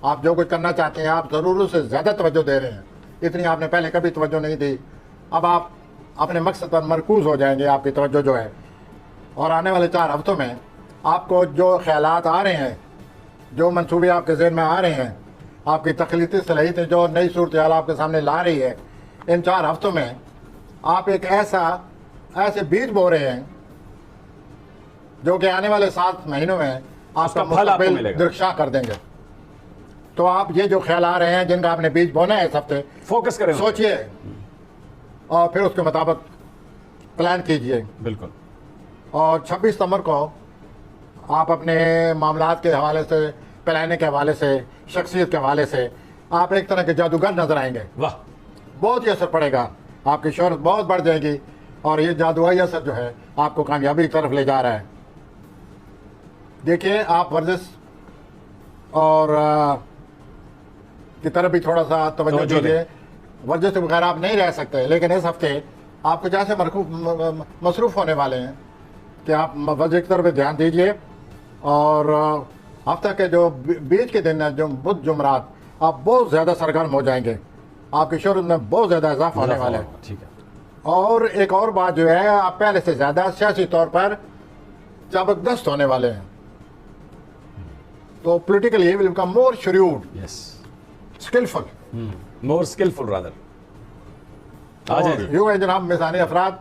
आप जो कुछ करना चाहते हैं आप ज़रूरत से ज़्यादा तवज्जो दे रहे हैं, इतनी आपने पहले कभी तवज्जो नहीं दी। अब आप अपने मकसद पर मरकूज़ हो जाएंगे, आपकी तवज्जो जो है। और आने वाले 4 हफ्तों में आपको जो ख्यालात आ रहे हैं, जो मंसूबे आपके जहन में आ रहे हैं, आपकी तख्लीकी सलाहियतें जो नई सूरत हाल आपके सामने ला रही है, इन 4 हफ्तों में आप एक ऐसे बीज बो रहे हैं जो कि आने वाले 7 महीनों में आपका मुस्तकबिल दृक्षा कर देंगे। तो आप ये जो ख्याल आ रहे हैं जिनका आपने बीज बोना है इस हफ्ते, फोकस करें, सोचिए और फिर उसके मुताबिक प्लान कीजिए। बिल्कुल। और 26 सितंबर को आप अपने मामलात के हवाले से, प्लानिंग के हवाले से, शख्सियत के हवाले से आप एक तरह के जादूगर नजर आएंगे। वाह, बहुत ही असर पड़ेगा, आपकी शोहरत बहुत बढ़ जाएगी और ये जादुई असर जो है आपको कामयाबी की तरफ ले जा रहा है। देखिए, आप वर्जिश और की तरफ भी थोड़ा सा तवज्जो दीजिए। वर्जिश के बगैर आप नहीं रह सकते, लेकिन इस हफ्ते आप कुछ ऐसे मसरूफ़ होने वाले हैं कि आप वर्जिश की तरफ ध्यान दीजिए। और हफ्ते के जो बीच के दिन है, जो बुध जुमरात, आप बहुत ज़्यादा सरगर्म हो जाएंगे, आपकी शोहरत में बहुत ज़्यादा इजाफा होने वाला है। ठीक है। और एक और बात जो है, आप पहले से ज़्यादा सियासी तौर पर जबरदस्त होने वाले हैं। तो politically will become more shrewd, yes, skillful, more skillful rather. यूँ है जनाब मिसानी अफराद,